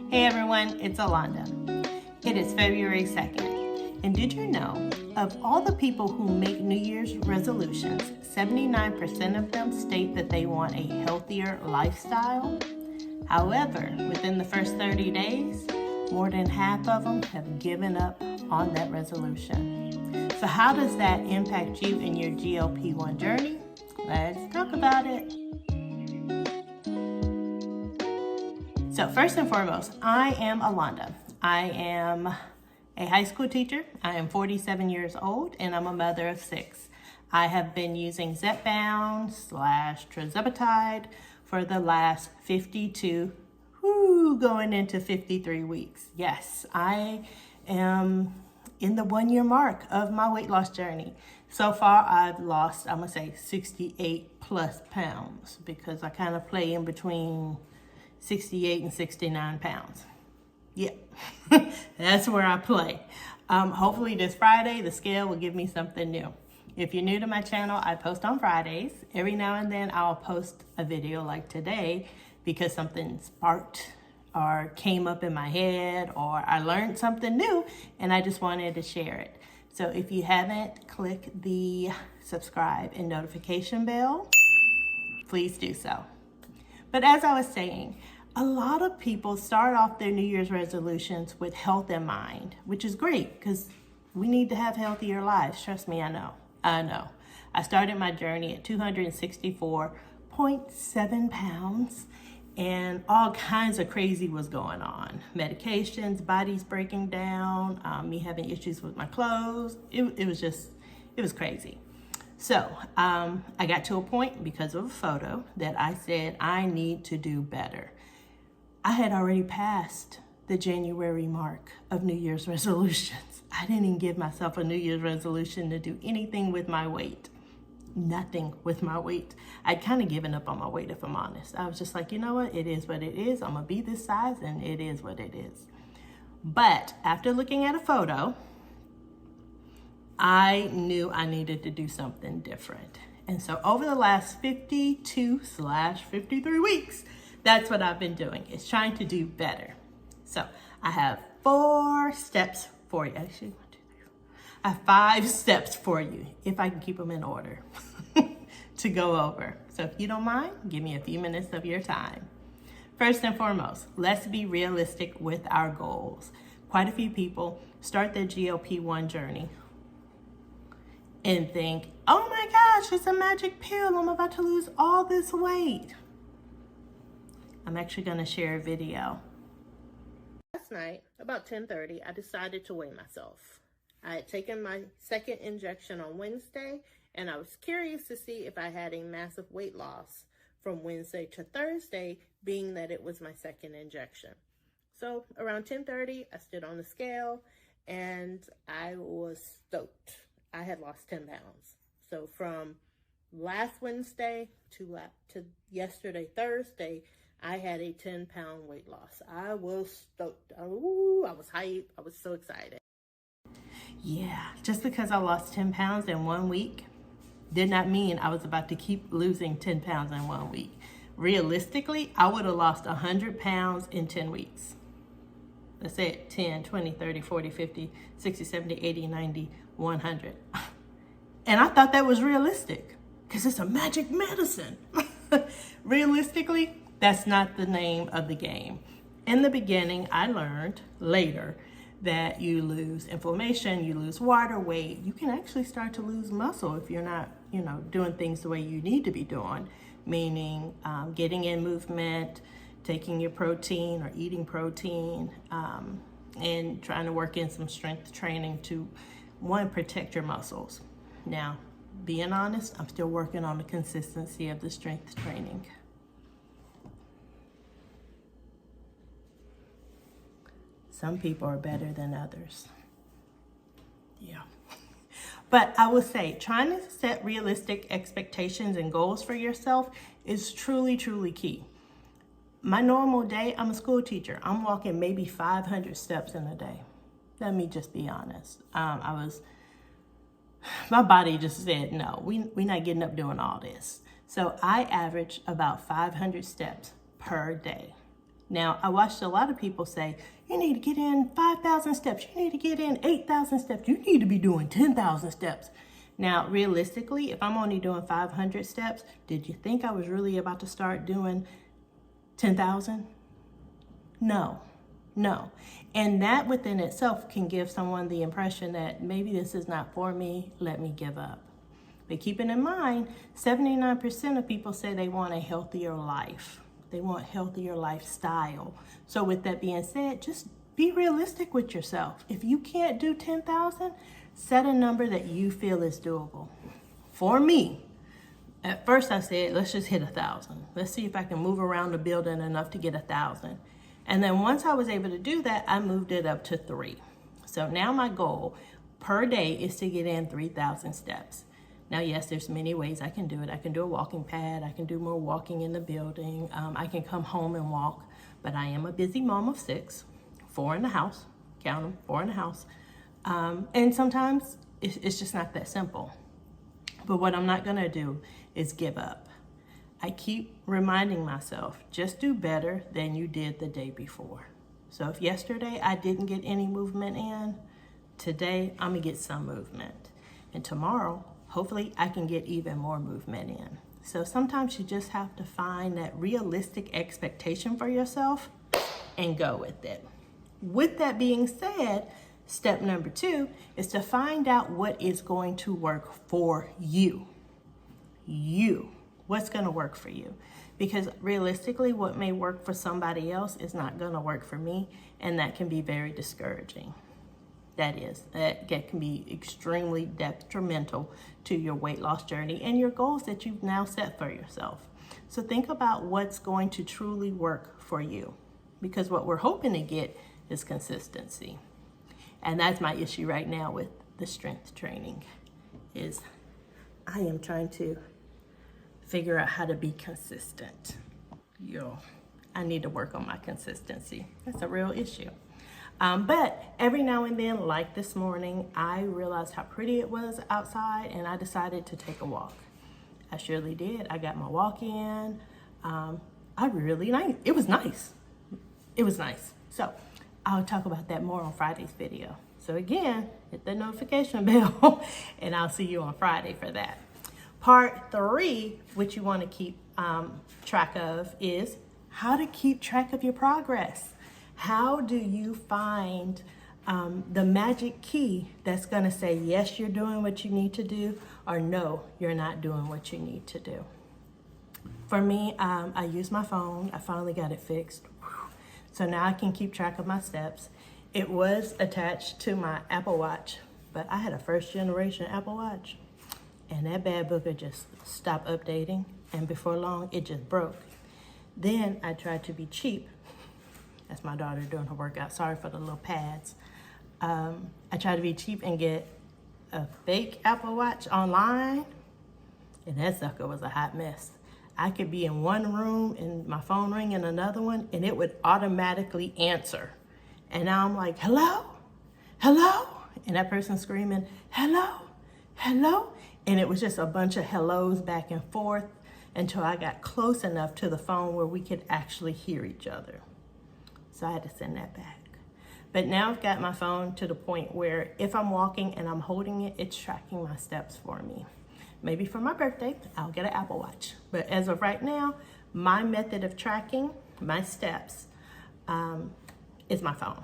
Hey everyone, it's Allanda. It is February 2nd, and did you know, of all the people who make New Year's resolutions, 79% of them state that they want a healthier lifestyle? However, within the first 30 days, more than half of them have given up on that resolution. So how does that impact you in your GLP-1 journey? Let's talk about it. So first and foremost, I am Allanda. I am a high school teacher. I am 47 years old and I'm a mother of 6. I have been using Zepbound / tirzepatide for the last 52, going into 53 weeks. Yes, I am in the 1-year mark of my weight loss journey. So far, I've lost, I'm gonna say 68 plus pounds because I kind of play in between 68 and 69 pounds. Yeah, that's where I play. Hopefully this Friday, the scale will give me something new. If you're new to my channel, I post on Fridays. Every now and then I'll post a video like today because something sparked or came up in my head or I learned something new and I just wanted to share it. So if you haven't, click the subscribe and notification bell. Please do so. But as I was saying, a lot of people start off their New Year's resolutions with health in mind, which is great because we need to have healthier lives. Trust me, I know. I started my journey at 264.7 pounds and all kinds of crazy was going on. Medications, bodies breaking down, me having issues with my clothes. It was crazy. So I got to a point because of a photo that I said I need to do better. I had already passed the January mark of New Year's resolutions. I didn't even give myself a New Year's resolution to do anything with my weight. Nothing with my weight. I'd kind of given up on my weight, if I'm honest. I was just like, you know what? It is what it is. I'm going to be this size and it is what it is. But after looking at a photo, I knew I needed to do something different. And so over the last 52/53 weeks, that's what I've been doing, is trying to do better. So I have 4 steps for you. Actually, 1, 2, 3, 4. I have 5 steps for you, if I can keep them in order, to go over. So if you don't mind, give me a few minutes of your time. First and foremost, let's be realistic with our goals. Quite a few people start their GLP-1 journey and think, oh my gosh, it's a magic pill. I'm about to lose all this weight. I'm actually going to share a video. Last night, about 10:30, I decided to weigh myself. I had taken my second injection on Wednesday, and I was curious to see if I had a massive weight loss from Wednesday to Thursday, being that it was my second injection. So around 10:30, I stood on the scale, and I was stoked. I had lost 10 pounds. So from last Wednesday to yesterday, Thursday, I had a 10-pound weight loss. I was stoked. I was hyped. I was so excited. Yeah, just because I lost 10 pounds in 1 week did not mean I was about to keep losing 10 pounds in 1 week. Realistically, I would have lost 100 pounds in 10 weeks. Let's say it, 10, 20, 30, 40, 50, 60, 70, 80, 90, 100. And I thought that was realistic because it's a magic medicine. Realistically, that's not the name of the game. In the beginning, I learned later that you lose inflammation, you lose water weight. You can actually start to lose muscle if you're not, doing things the way you need to be doing, meaning getting in movement, taking your protein or eating protein, and trying to work in some strength training to, one, protect your muscles. Now, being honest, I'm still working on the consistency of the strength training. Some people are better than others. Yeah. But I will say, trying to set realistic expectations and goals for yourself is truly, truly key. My normal day, I'm a school teacher. I'm walking maybe 500 steps in a day. Let me just be honest. My body just said, no, we're not getting up doing all this. So I average about 500 steps per day. Now, I watched a lot of people say, you need to get in 5,000 steps. You need to get in 8,000 steps. You need to be doing 10,000 steps. Now, realistically, if I'm only doing 500 steps, did you think I was really about to start doing 10,000? No. And that within itself can give someone the impression that maybe this is not for me, let me give up. But keeping in mind, 79% of people say they want a healthier life. They want healthier lifestyle. So with that being said, just be realistic with yourself. If you can't do 10,000, set a number that you feel is doable. For me, at first I said, let's just hit 1,000. Let's see if I can move around the building enough to get 1,000. And then once I was able to do that, I moved it up to 3. So now my goal per day is to get in 3,000 steps. Now, yes, there's many ways I can do it. I can do a walking pad. I can do more walking in the building. I can come home and walk. But I am a busy mom of 6, 4 in the house. Count them, 4 in the house. And sometimes it's just not that simple. But what I'm not going to do is give up. I keep reminding myself, just do better than you did the day before. So if yesterday I didn't get any movement in, today I'm going to get some movement. And tomorrow, hopefully I can get even more movement in. So sometimes you just have to find that realistic expectation for yourself and go with it. With that being said, step number 2 is to find out what is going to work for you. What's going to work for you? Because realistically, what may work for somebody else is not going to work for me, and that can be very discouraging. That can be extremely detrimental to your weight loss journey and your goals that you've now set for yourself. So think about what's going to truly work for you, because what we're hoping to get is consistency. And that's my issue right now with the strength training, is I am trying to figure out how to be consistent. I need to work on my consistency. That's a real issue. But every now and then, like this morning, I realized how pretty it was outside and I decided to take a walk. I surely did. I got my walk in. It was nice. So I'll talk about that more on Friday's video. So again, hit the notification bell and I'll see you on Friday for that. Part 3, which you want to keep track of, is how to keep track of your progress. How do you find the magic key that's going to say, yes, you're doing what you need to do, or no, you're not doing what you need to do? For me, I use my phone. I finally got it fixed. So now I can keep track of my steps. It was attached to my Apple Watch, but I had a first generation Apple Watch, and that bad booger just stopped updating, and before long, it just broke. Then I tried to be cheap. That's my daughter doing her workout. Sorry for the little pads. I tried to be cheap and get a fake Apple Watch online, and that sucker was a hot mess. I could be in one room and my phone ring in another one, and it would automatically answer. And now I'm like, hello? And that person's screaming, hello? And it was just a bunch of hellos back and forth until I got close enough to the phone where we could actually hear each other. So I had to send that back. But now I've got my phone to the point where if I'm walking and I'm holding it, it's tracking my steps for me. Maybe for my birthday, I'll get an Apple Watch. But as of right now, my method of tracking my steps is my phone.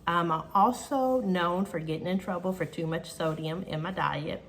I'm also known for getting in trouble for too much sodium in my diet.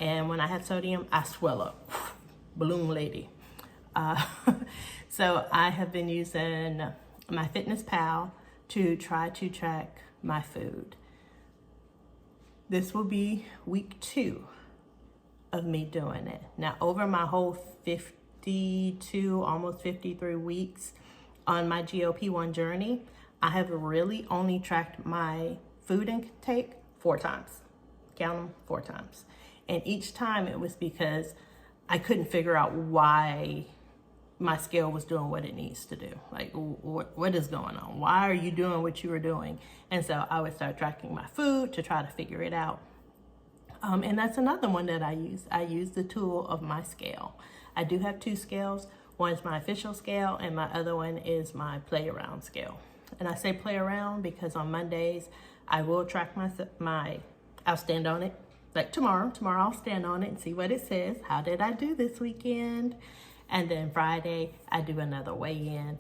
And when I have sodium, I swell up. Balloon lady. So I have been using my MyFitnessPal to try to track my food. This will be week 2 of me doing it. Now, over my whole 52, almost 53 weeks on my GLP-1 journey, I have really only tracked my food intake 4 times. Count them, 4 times. And each time it was because I couldn't figure out why my scale was doing what it needs to do. Like, what is going on? Why are you doing what you were doing? And so I would start tracking my food to try to figure it out. And that's another one that I use. I use the tool of my scale. I do have 2 scales. One's my official scale, and my other one is my play around scale. And I say play around because on Mondays, I will track I'll stand on it. Like tomorrow I'll stand on it and see what it says. How did I do this weekend? And then Friday, I do another weigh-in,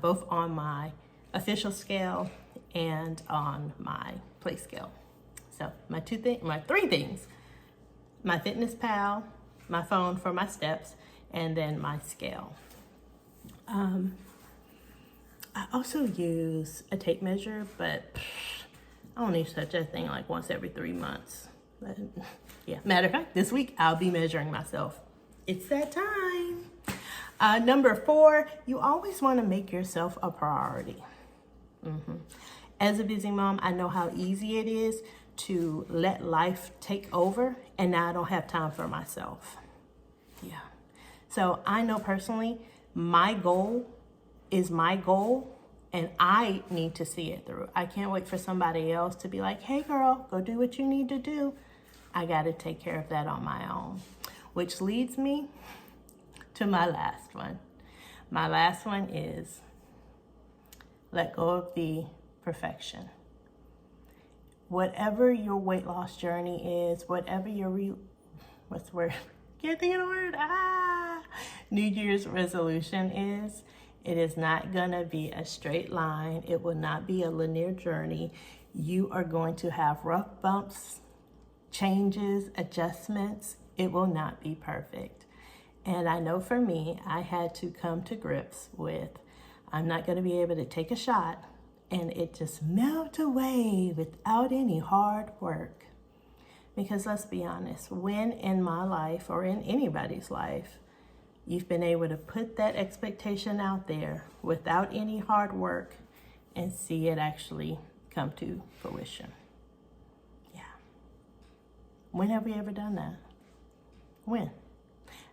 both on my official scale and on my play scale. So my three things: my Fitness Pal, my phone for my steps, and then my scale. I also use a tape measure, but I only touch that thing like once every 3 months. But yeah, matter of fact, this week I'll be measuring myself. It's that time. Number 4, you always want to make yourself a priority. As a busy mom, I know how easy it is to let life take over, and now I don't have time for myself. Yeah. So I know personally, my goal is my goal, and I need to see it through. I can't wait for somebody else to be like, hey girl, go do what you need to do. I got to take care of that on my own. Which leads me to my last one. My last one is let go of the perfection. Whatever your weight loss journey is, whatever your what's the word? Can't think of the word. New Year's resolution is, it is not gonna be a straight line. It will not be a linear journey. You are going to have rough bumps, changes, adjustments. It will not be perfect. And I know for me, I had to come to grips with, I'm not gonna be able to take a shot and it just melt away without any hard work. Because let's be honest, when in my life or in anybody's life, you've been able to put that expectation out there without any hard work and see it actually come to fruition? Yeah. When have we ever done that? When?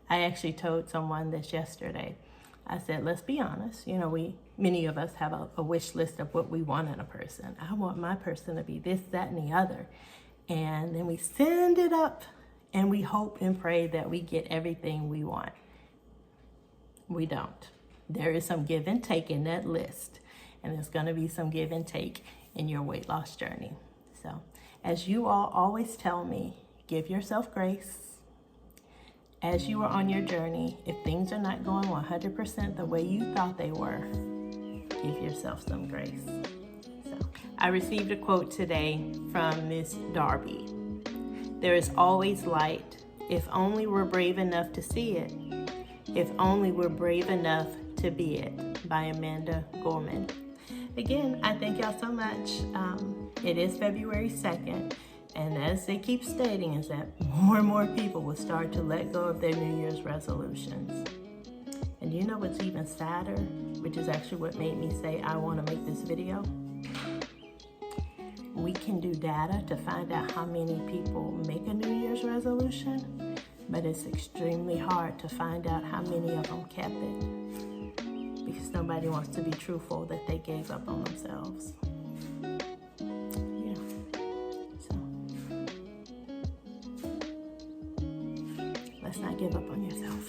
I actually told someone this yesterday. I said, let's be honest. You know, many of us have a wish list of what we want in a person. I want my person to be this, that, and the other. And then we send it up and we hope and pray that we get everything we want. We don't. There is some give and take in that list. And there's going to be some give and take in your weight loss journey. So, as you all always tell me, give yourself grace. As you are on your journey, if things are not going 100% the way you thought they were, give yourself some grace. So, I received a quote today from Miss Darby. There is always light, if only we're brave enough to see it. If only we're brave enough to be it, by Amanda Gorman. Again, I thank y'all so much. It is February 2nd. And as they keep stating, is that more and more people will start to let go of their New Year's resolutions. And you know what's even sadder, which is actually what made me say I want to make this video? We can do data to find out how many people make a New Year's resolution, but it's extremely hard to find out how many of them kept it, because nobody wants to be truthful that they gave up on themselves. Let's not give up on yourself.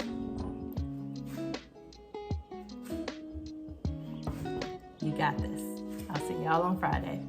You got this. I'll see y'all on Friday.